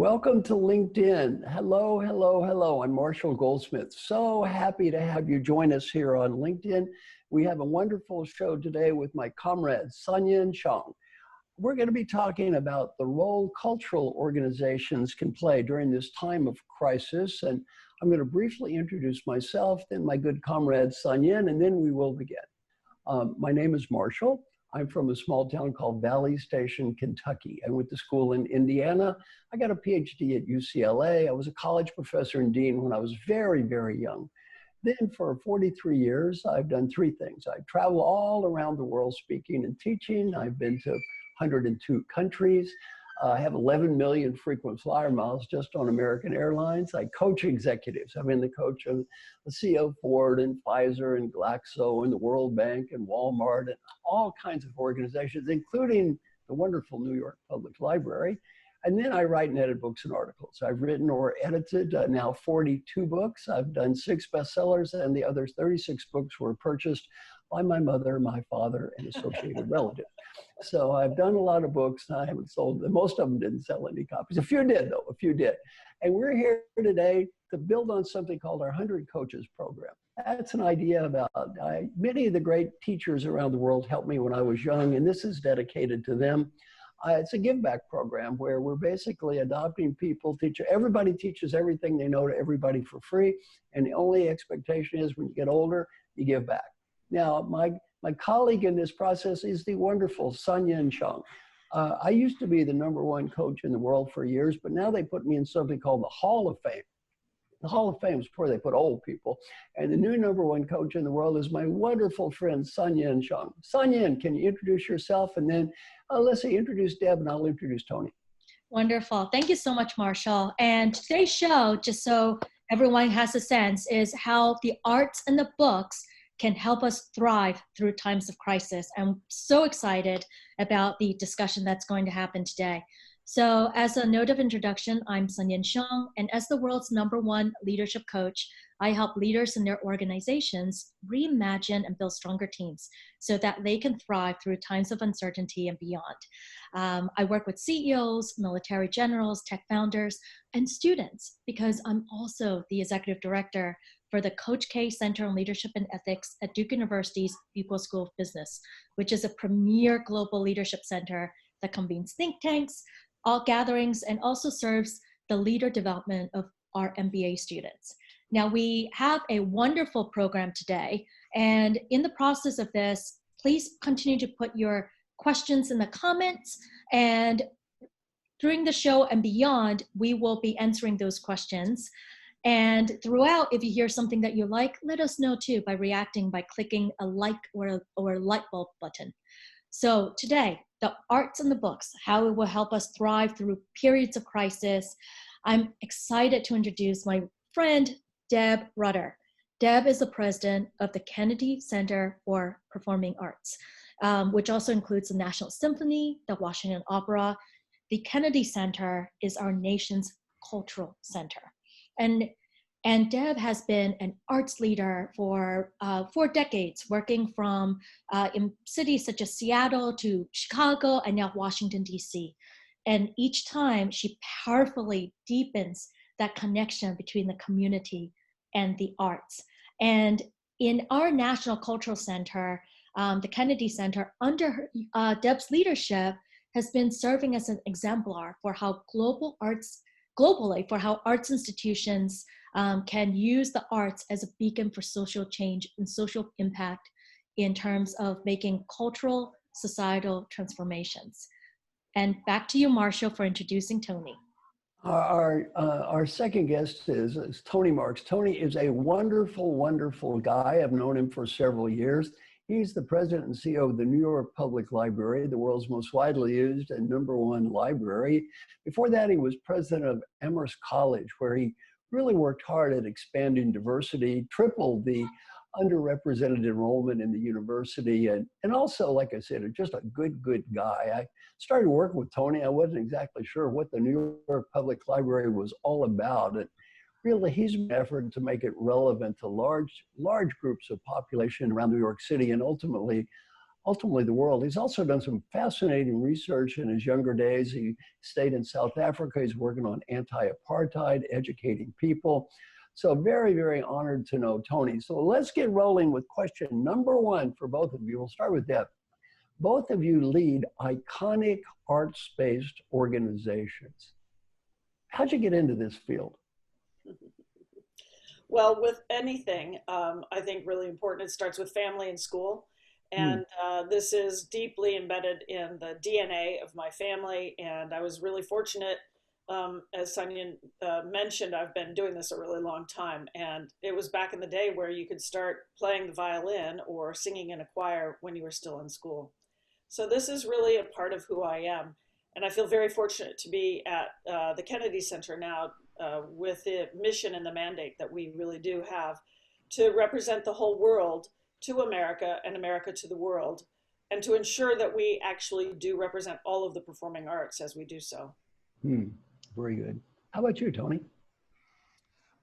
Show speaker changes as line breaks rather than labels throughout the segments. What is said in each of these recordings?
Welcome to LinkedIn. Hello, hello, hello. I'm Marshall Goldsmith. So happy to have you join us here on LinkedIn. We have a wonderful show today with my comrade, Sun Chong. We're going to be talking about the role cultural organizations can play during this time of crisis. And I'm going to briefly introduce myself, then my good comrade, Sun, and then we will begin. My name is Marshall. I'm from a small town called Valley Station, Kentucky. I went to school in Indiana. I got a PhD at UCLA. I was a college professor and dean when I was very, very young. Then for 43 years, I've done three things. I've traveled all around the world speaking and teaching. I've been to 102 countries. I have 11 million frequent flyer miles just on American Airlines. I coach executives. I've been the coach of the CEO of Ford and Pfizer and Glaxo and the World Bank and Walmart and all kinds of organizations, including the wonderful New York Public Library. And then I write and edit books and articles. I've written or edited now 42 books. I've done 6 bestsellers, and the other 36 books were purchased by my mother, my father, and associated relatives. So I've done a lot of books. I haven't sold them. Most of them didn't sell any copies. A few did, though. A few did. And we're here today to build on something called our 100 Coaches program. That's an idea about many of the great teachers around the world helped me when I was young, and this is dedicated to them. It's a give back program where we're basically adopting people. Everybody teaches everything they know to everybody for free. And the only expectation is when you get older, you give back. Now, my colleague in this process is the wonderful Sun Chong. I used to be the #1 coach in the world for years, but now they put me in something called the Hall of Fame. The Hall of Fame is where they put old people. And the new #1 coach in the world is my wonderful friend, Sun Chong. Sun, can you introduce yourself? And then let's say introduce Deb and I'll introduce Tony.
Wonderful. Thank you so much, Marshall. And today's show, just so everyone has a sense, is how the arts and the books can help us thrive through times of crisis. I'm so excited about the discussion that's going to happen today. So as a note of introduction, I'm Sun Chong, and as the world's #1 leadership coach, I help leaders in their organizations reimagine and build stronger teams so that they can thrive through times of uncertainty and beyond. I work with CEOs, military generals, tech founders, and students because I'm also the executive director for the Coach K Center on Leadership and Ethics at Duke University's Buchel School of Business, which is a premier global leadership center that convenes think tanks, all gatherings, and also serves the leader development of our MBA students. Now, we have a wonderful program today, and in the process of this, please continue to put your questions in the comments, and during the show and beyond, we will be answering those questions. And throughout, if you hear something that you like, let us know too by reacting by clicking a like or a light bulb button. So today, the arts and the books, how it will help us thrive through periods of crisis. I'm excited to introduce my friend, Deb Rutter. Deb is the president of the Kennedy Center for Performing Arts, which also includes the National Symphony, the Washington Opera. The Kennedy Center is our nation's cultural center. And Deb has been an arts leader for 4 decades, working from in cities such as Seattle to Chicago and now Washington, D.C. And each time she powerfully deepens that connection between the community and the arts. And in our National Cultural Center, the Kennedy Center, under Deb's leadership, has been serving as an exemplar for how globally, for how arts institutions can use the arts as a beacon for social change and social impact in terms of making cultural, societal transformations. And back to you, Marshall, for introducing Tony.
Our second guest is Tony Marx. Tony is a wonderful, wonderful guy. I've known him for several years. He's the president and CEO of the New York Public Library, the world's most widely used and #1 library. Before that, he was president of Amherst College, where he really worked hard at expanding diversity, tripled the underrepresented enrollment in the university, and also, like I said, just a good guy. I started working with Tony. I wasn't exactly sure what the New York Public Library was all about. And really, he's an effort to make it relevant to large groups of population around New York City, and ultimately ultimately the world. He's also done some fascinating research in his younger days. He stayed in South Africa. He's working on anti-apartheid, educating people. So very, very honored to know Tony. So let's get rolling with question number one for both of you. We'll start with Deb. Both of you lead iconic arts-based organizations. How'd you get into this field?
Well, with anything, I think really important, it starts with family and school. And this is deeply embedded in the DNA of my family. And I was really fortunate, as Sonia mentioned, I've been doing this a really long time. And it was back in the day where you could start playing the violin or singing in a choir when you were still in school. So this is really a part of who I am. And I feel very fortunate to be at the Kennedy Center now with the mission and the mandate that we really do have to represent the whole world to America and America to the world, and to ensure that we actually do represent all of the performing arts as we do so.
Very good. How about you, Tony?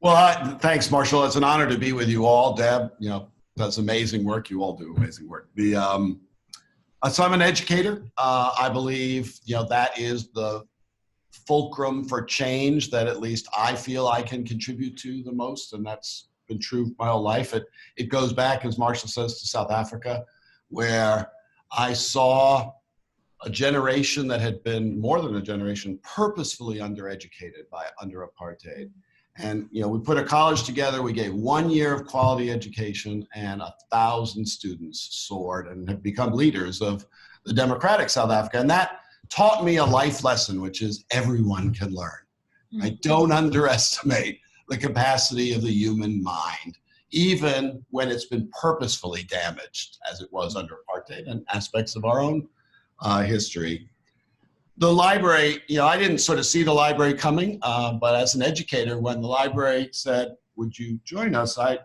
Well, thanks, Marshall. It's an honor to be with you all. Deb, does amazing work. You all do amazing work. So I'm an educator. I believe, that is the fulcrum for change that at least I feel I can contribute to the most, and that's been true my whole life. It goes back, as Marshall says, to South Africa, where I saw a generation that had been more than a generation purposefully undereducated under apartheid. And we put a college together, we gave 1 year of quality education, and 1,000 students soared and have become leaders of the democratic South Africa. And that taught me a life lesson, which is everyone can learn. I don't underestimate the capacity of the human mind, even when it's been purposefully damaged, as it was under apartheid and aspects of our own history. The library, I didn't sort of see the library coming, but as an educator, when the library said, would you join us? I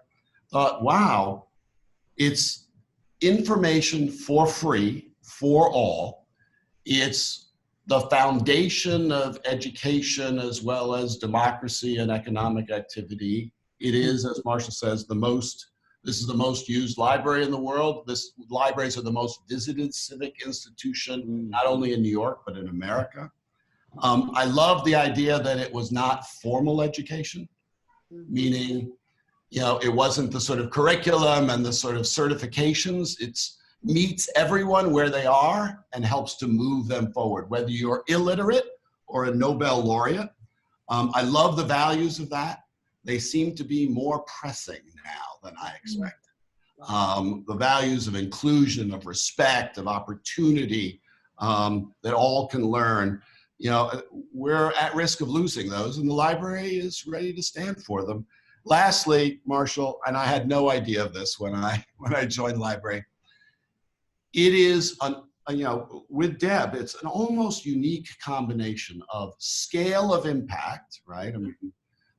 thought, wow, it's information for free for all. It's the foundation of education as well as democracy and economic activity. It is, as Marshall says, this is the most used library in the world. Libraries are the most visited civic institution, not only in New York, but in America. I love the idea that it was not formal education, meaning, it wasn't the sort of curriculum and the sort of certifications. It's meets everyone where they are and helps to move them forward, whether you're illiterate or a Nobel laureate. I love the values of that. They seem to be more pressing now than I expected. The values of inclusion, of respect, of opportunity, that all can learn. We're at risk of losing those, and the library is ready to stand for them. Lastly, Marshall, and I had no idea of this when I joined the library, it is, with Deb, it's an almost unique combination of scale of impact, right? I mean,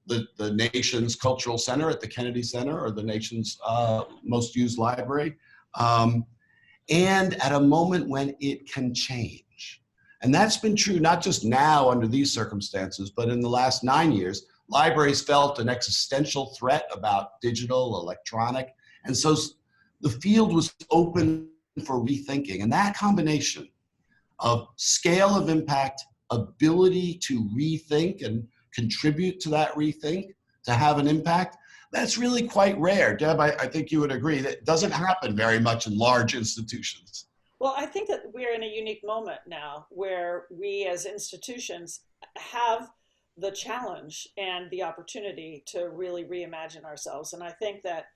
the nation's cultural center at the Kennedy Center, or the nation's most used library, and at a moment when it can change. And that's been true not just now under these circumstances, but in the last 9 years. Libraries felt an existential threat about digital, electronic, and so the field was open for rethinking. And that combination of scale of impact, ability to rethink and contribute to that rethink, to have an impact, that's really quite rare. Deb, I think you would agree that doesn't happen very much in large institutions.
Well, I think that we're in a unique moment now where we as institutions have the challenge and the opportunity to really reimagine ourselves. And I think that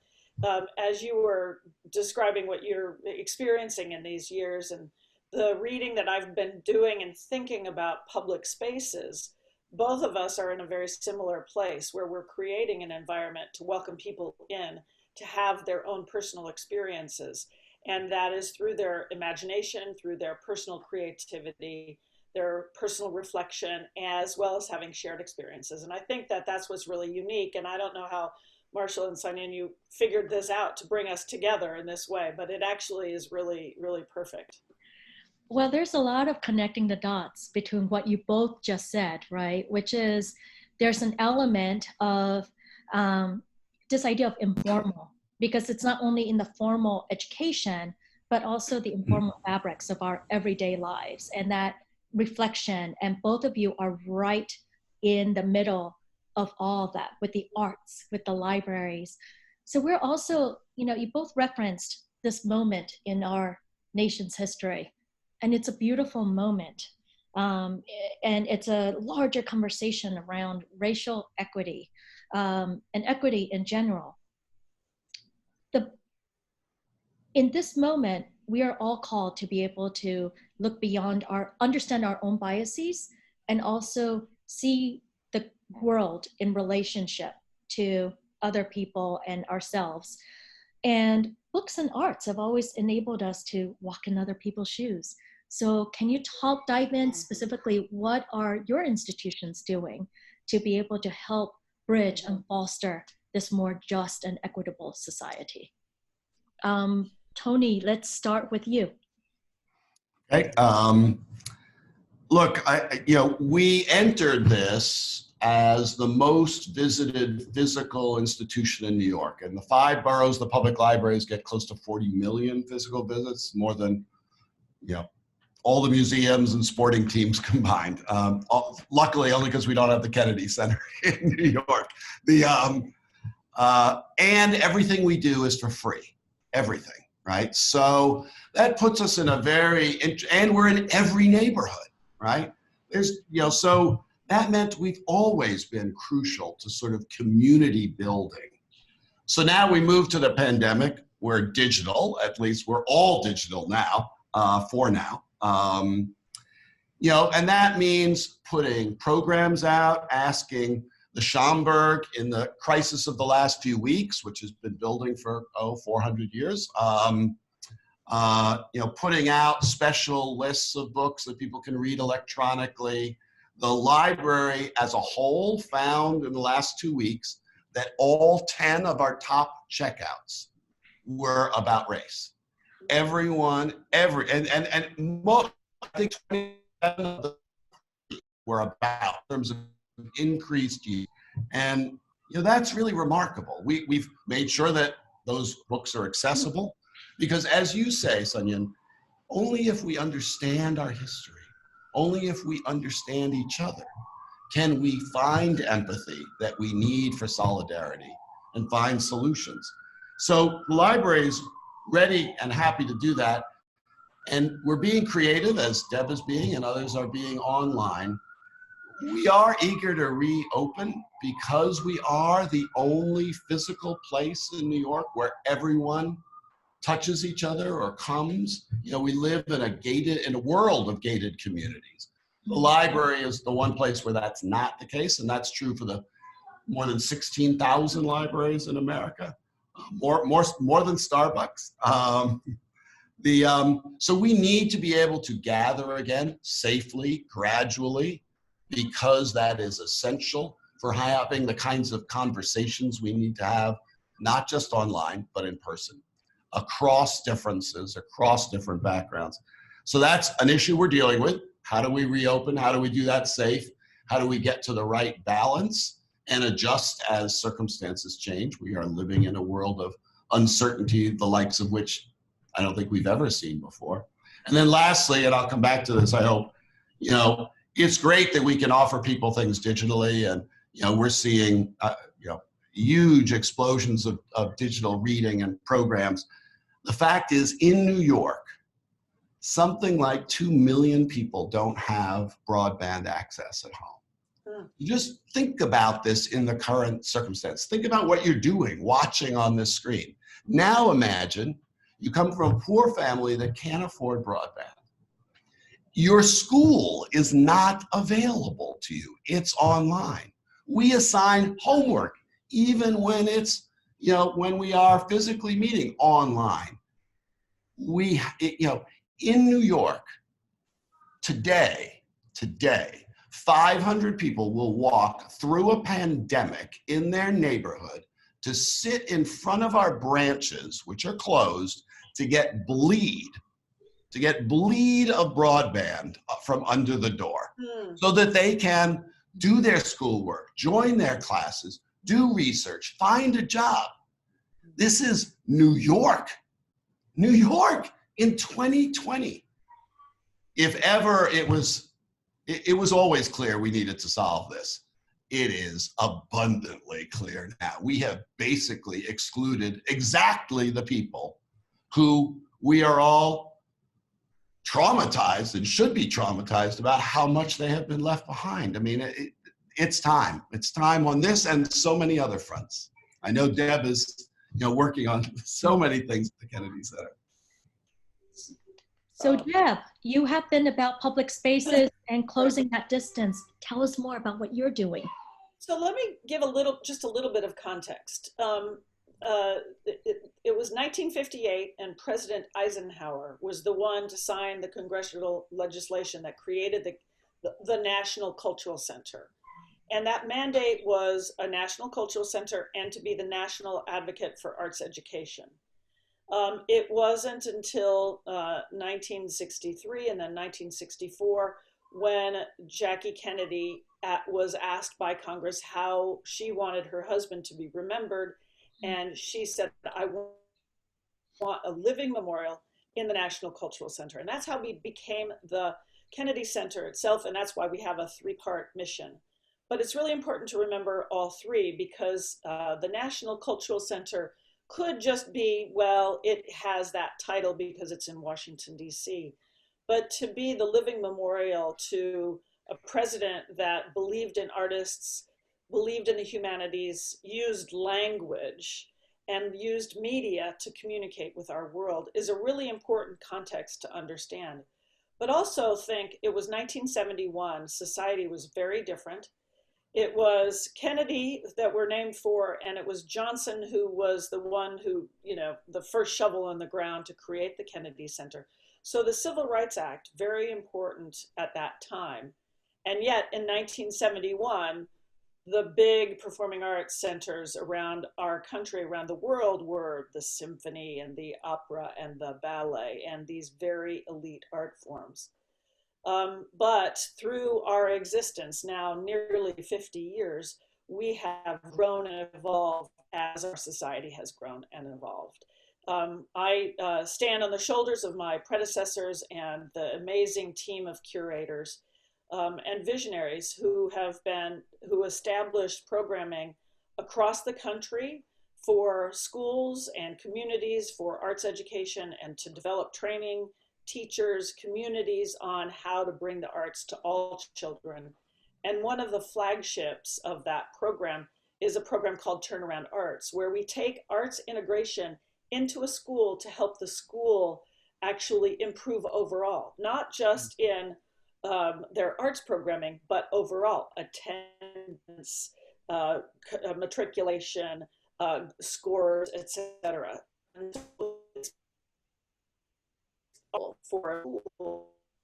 as you were describing what you're experiencing in these years and the reading that I've been doing and thinking about public spaces, both of us are in a very similar place where we're creating an environment to welcome people in, to have their own personal experiences. And that is through their imagination, through their personal creativity, their personal reflection, as well as having shared experiences. And I think that that's what's really unique. And I don't know how Marshall and Sonia, you figured this out to bring us together in this way, but it actually is really, really perfect.
Well, there's a lot of connecting the dots between what you both just said, right? Which is there's an element of this idea of informal, because it's not only in the formal education, but also the informal fabrics of our everyday lives, and that reflection. And both of you are right in the middle of all of that with the arts, with the libraries. So we're also, you both referenced this moment in our nation's history, and it's a beautiful moment. And it's a larger conversation around racial equity and equity in general. In this moment, we are all called to be able to look beyond understand our own biases, and also see the world in relationship to other people and ourselves. And books and arts have always enabled us to walk in other people's shoes. So can you dive in specifically, what are your institutions doing to be able to help bridge and foster this more just and equitable society? Tony, let's start with you.
Okay. Look, we entered this as the most visited physical institution in New York. And the 5 boroughs, the public libraries, get close to 40 million physical visits, more than, all the museums and sporting teams combined. Luckily, only because we don't have the Kennedy Center in New York. And everything we do is for free, everything. Right? So that puts us in a and we're in every neighborhood, right? So that meant we've always been crucial to sort of community building. So now we move to the pandemic, we're digital, at least we're all digital now, for now. And that means putting programs out, asking the Schomburg in the crisis of the last few weeks, which has been building for 400 years, putting out special lists of books that people can read electronically. The library as a whole found in the last 2 weeks that all 10 of our top checkouts were about race. Everyone, and most, I think 20% of them were about in terms of increased use. And that's really remarkable. We've made sure that those books are accessible, because as you say, Sunyan, only if we understand our history, only if we understand each other, can we find empathy that we need for solidarity and find solutions. So the library's ready and happy to do that. And we're being creative, as Deb is being, and others are being online. We are eager to reopen because we are the only physical place in New York where everyone touches each other or comes. We live in a world of gated communities. The library is the one place where that's not the case, and that's true for the more than 16,000 libraries in America, more than Starbucks. So we need to be able to gather again safely, gradually, because that is essential for having the kinds of conversations we need to have, not just online, but in person, across differences, across different backgrounds. So that's an issue we're dealing with. How do we reopen? How do we do that safe? How do we get to the right balance and adjust as circumstances change? We are living in a world of uncertainty, the likes of which I don't think we've ever seen before. And then lastly, and I'll come back to this, I hope, it's great that we can offer people things digitally, and we're seeing huge explosions of digital reading and programs. The fact is, in New York, something like 2 million people don't have broadband access at home. You just think about this in the current circumstance. Think about what you're doing, watching on this screen. Now imagine you come from a poor family that can't afford broadband. Your school is not available to you. It's online. We assign homework, even when it's, when we are physically meeting online. In New York, today, 500 people will walk through a pandemic in their neighborhood to sit in front of our branches, which are closed, to get bleed of broadband from under the door, so that they can do their schoolwork, join their classes, do research, find a job. This is New York. New York in 2020. If ever it was always clear we needed to solve this. It is abundantly clear now. We have basically excluded exactly the people who we are all traumatized and should be traumatized about how much they have been left behind. I mean, it's time. It's time on this and so many other fronts. I know Deb is, working on so many things at the Kennedy Center.
So Deb, you have been about public spaces and closing that distance. Tell us more about what you're doing.
So let me give just a little bit of context. It was 1958, and President Eisenhower was the one to sign the congressional legislation that created the National Cultural Center. And that mandate was a National Cultural Center and to be the national advocate for arts education. It wasn't until 1963 and then 1964 when Jackie Kennedy was asked by Congress how she wanted her husband to be remembered. And she said, I want a living memorial in the National Cultural Center. And that's how we became the Kennedy Center itself. And that's why we have a three-part mission. But it's really important to remember all three, because the National Cultural Center could just be, well, it has that title because it's in Washington, D.C. But to be the living memorial to a president that believed in artists, believed in the humanities, used language, and used media to communicate with our world is a really important context to understand. But also think it was 1971, society was very different. It was Kennedy that we're named for, and it was Johnson who was the one who, the first shovel in the ground to create the Kennedy Center. So the Civil Rights Act, very important at that time. And yet in 1971, the big performing arts centers around our country, around the world, were the symphony and the opera and the ballet and these very elite art forms. But through our existence now, nearly 50 years, we have grown and evolved as our society has grown and evolved. I stand on the shoulders of my predecessors and the amazing team of curators and visionaries who established programming across the country for schools and communities for arts education and to develop training, teachers, communities on how to bring the arts to all children. And one of the flagships of that program is a program called Turnaround Arts, where we take arts integration into a school to help the school actually improve overall, not just in their arts programming, but overall attendance, matriculation, scores, etc. And so it's for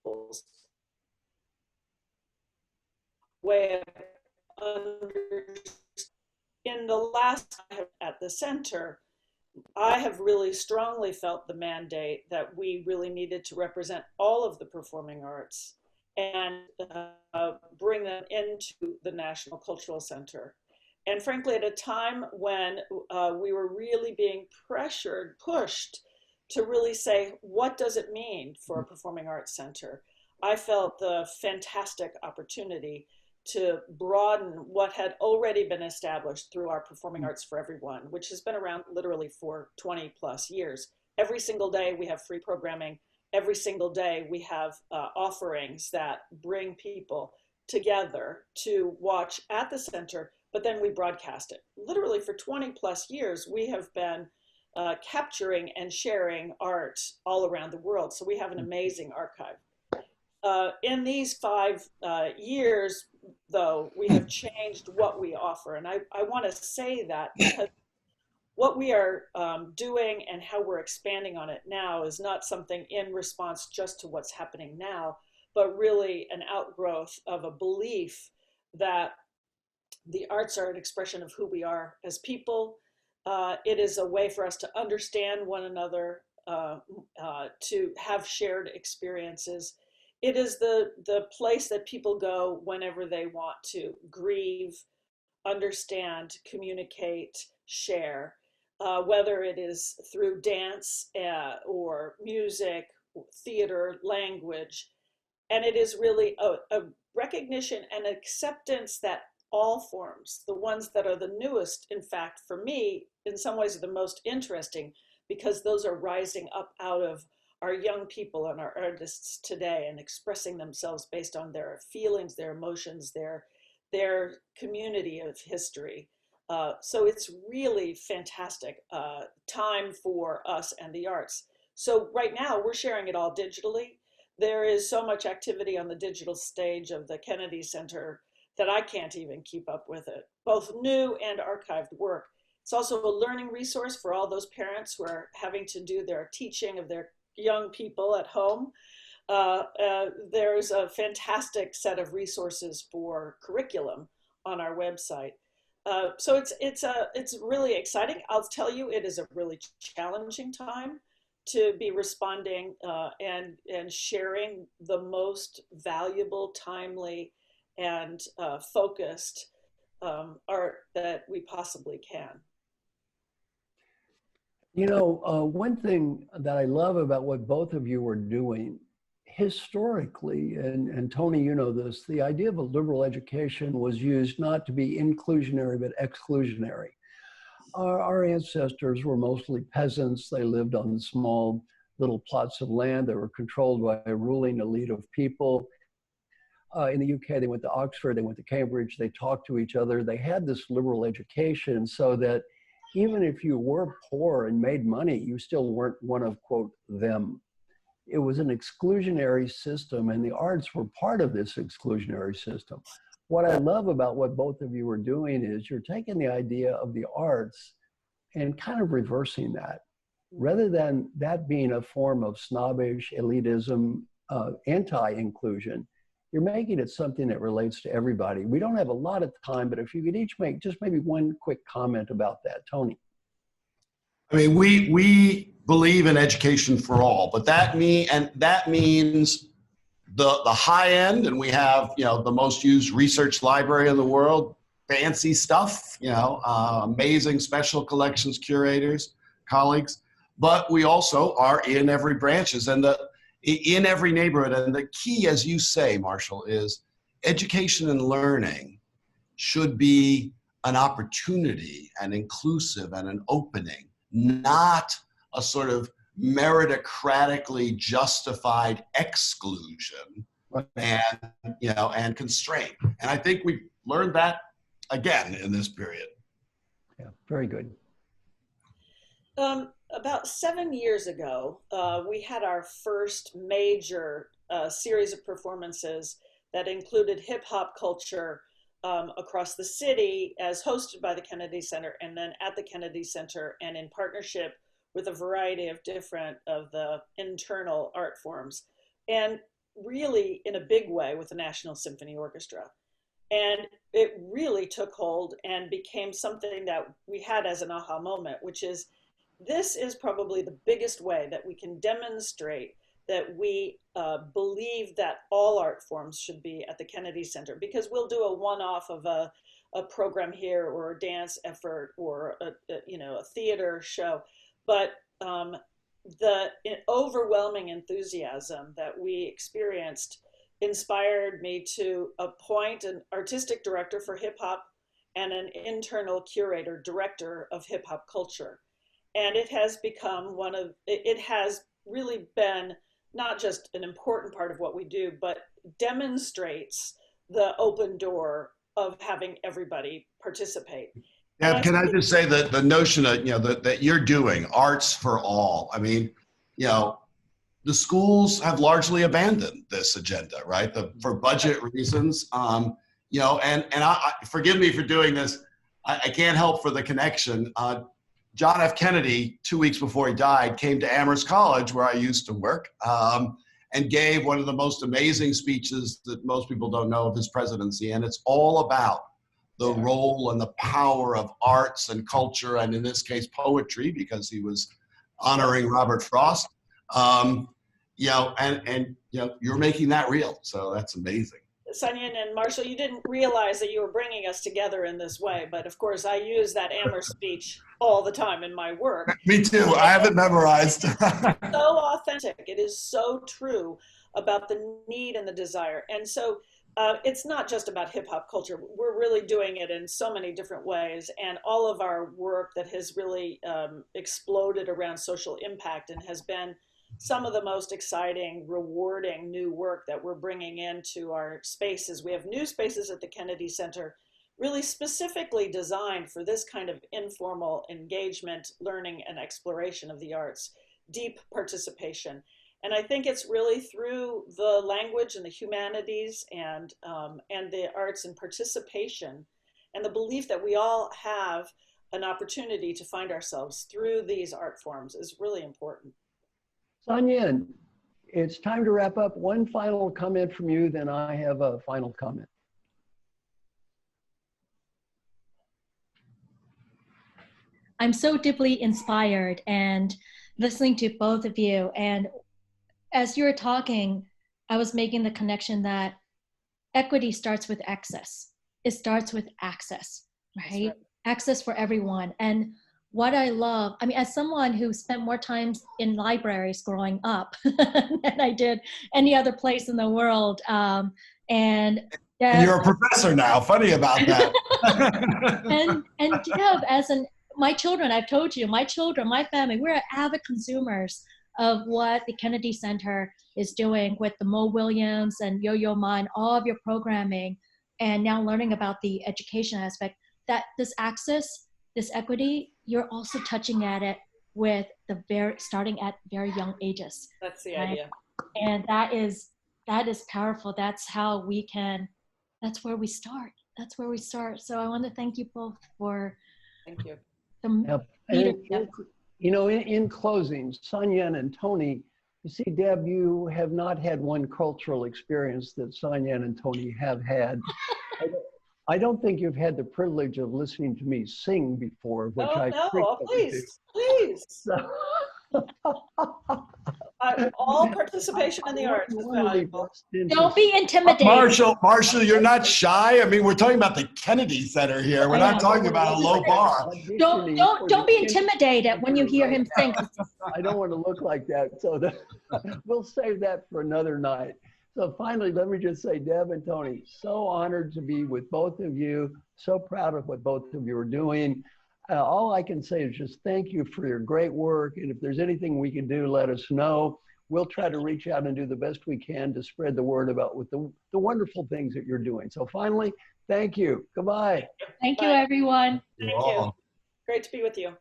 schools way of in the last time at the center, I have really strongly felt the mandate that we really needed to represent all of the performing arts and bring them into the National Cultural Center. And frankly, at a time when we were really being pushed to really say, what does it mean for a performing arts center? I felt the fantastic opportunity to broaden what had already been established through our Performing Arts for Everyone, which has been around literally for 20 plus years. Every single day we have free programming. Every single day we have offerings that bring people together to watch at the center, but then we broadcast it. Literally for 20 plus years, we have been capturing and sharing art all around the world. So we have an amazing archive. In these 5 years, though, we have changed what we offer. And I want to say that because what we are doing and how we're expanding on it now is not something in response just to what's happening now, but really an outgrowth of a belief that the arts are an expression of who we are as people. It is a way for us to understand one another, to have shared experiences. It is the place that people go whenever they want to grieve, understand, communicate, share. whether it is through dance or music, theater, language. And it is really a recognition and acceptance that all forms, the ones that are the newest, in fact, for me, in some ways are the most interesting, because those are rising up out of our young people and our artists today and expressing themselves based on their feelings, their emotions, their community of history. So it's really fantastic time for us and the arts. So right now we're sharing it all digitally. There is so much activity on the digital stage of the Kennedy Center that I can't even keep up with it, both new and archived work. It's also a learning resource for all those parents who are having to do their teaching of their young people at home. There's a fantastic set of resources for curriculum on our website. So it's really exciting. I'll tell you, it is a really challenging time to be responding and sharing the most valuable, timely, and focused art that we possibly can.
You know, one thing that I love about what both of you are doing historically, and Tony, you know this, the idea of a liberal education was used not to be inclusionary, but exclusionary. Our ancestors were mostly peasants. They lived on small little plots of land that were controlled by a ruling elite of people. In the UK, they went to Oxford, they went to Cambridge, they talked to each other. They had this liberal education so that even if you were poor and made money, you still weren't one of, quote, them. It was an exclusionary system, and the arts were part of this exclusionary system. What I love about what both of you are doing is you're taking the idea of the arts and kind of reversing that. Rather than that being a form of snobbish elitism, anti-inclusion, you're making it something that relates to everybody. We don't have a lot of time, but if you could each make just maybe one quick comment about that. Tony.
I mean, we believe in education for all, but that means the high end, and we have, you know, the most used research library in the world, fancy stuff, you know, amazing special collections curators, colleagues, but we also are in every branches and in every neighborhood. And the key, as you say, Marshall, is education and learning should be an opportunity and inclusive and an opening, not a sort of meritocratically justified exclusion and, you know, and constraint. And I think we've learned that again in this period.
Yeah, very good.
About 7 years ago, we had our first major series of performances that included hip hop culture across the city, as hosted by the Kennedy Center, and then at the Kennedy Center and in partnership with a variety of different of the internal art forms, and really in a big way with the National Symphony Orchestra. And it really took hold and became something that we had as an aha moment, which is, this is probably the biggest way that we can demonstrate that we believe that all art forms should be at the Kennedy Center, because we'll do a one-off of a program here or a dance effort or a theater show. But the overwhelming enthusiasm that we experienced inspired me to appoint an artistic director for hip hop and an internal curator, director of hip hop culture. And it has become it has really been not just an important part of what we do, but demonstrates the open door of having everybody participate.
Yeah, can I just say that the notion of, you know, that you're doing arts for all, I mean, you know, the schools have largely abandoned this agenda, right? For budget reasons, you know, and I forgive me for doing this. I can't help for the connection. John F. Kennedy, 2 weeks before he died, came to Amherst College, where I used to work, and gave one of the most amazing speeches that most people don't know of his presidency. And it's all about the role and the power of arts and culture, and in this case, poetry, because he was honoring Robert Frost. You know, and you know, you're making that real. So that's amazing.
Sunyan and Marshall, you didn't realize that you were bringing us together in this way, but of course I use that Amherst speech all the time in my work.
Me too. I have it memorized.
So authentic. It is so true about the need and the desire. And so it's not just about hip hop culture. We're really doing it in so many different ways. And all of our work that has really exploded around social impact and has been some of the most exciting, rewarding new work that we're bringing into our spaces. We have new spaces at the Kennedy Center, really specifically designed for this kind of informal engagement, learning, and exploration of the arts, deep participation. And I think it's really through the language and the humanities and the arts and participation and the belief that we all have an opportunity to find ourselves through these art forms is really important.
Sunyan, it's time to wrap up. One final comment from you, then I have a final comment.
I'm so deeply inspired and listening to both of you. And as you were talking, I was making the connection that equity starts with access. It starts with access, right? Access for everyone. And what I love, I mean, as someone who spent more time in libraries growing up than I did any other place in the world, and
you're a professor now. Funny about that.
and Deb, my children, I've told you, my children, my family, we're avid consumers of what the Kennedy Center is doing with the Mo Williams and Yo-Yo Ma and all of your programming, and now learning about the education aspect, that this access, this equity, you're also touching at it with starting at very young ages.
That's the
right?
idea.
And that is powerful. That's how that's where we start. That's where we start. So I want to thank you both for
Thank you.
In closing, Sunyan and Tony, you see, Deb, you have not had one cultural experience that Sunyan and Tony have had. I don't think you've had the privilege of listening to me sing before, which
please. All participation in the arts is valuable.
Don't be intimidated.
Marshall, you're not shy. I mean, we're talking about the Kennedy Center here. We're not talking about a low bar.
Don't be intimidated when you hear him sing.
I don't want to look like that, so we'll save that for another night. So finally, let me just say, Deb and Tony, so honored to be with both of you. So proud of what both of you are doing. All I can say is just thank you for your great work. And if there's anything we can do, let us know. We'll try to reach out and do the best we can to spread the word about with the wonderful things that you're doing. So finally, thank you. Goodbye.
Thank you, everyone.
Thank you. Great to be with you.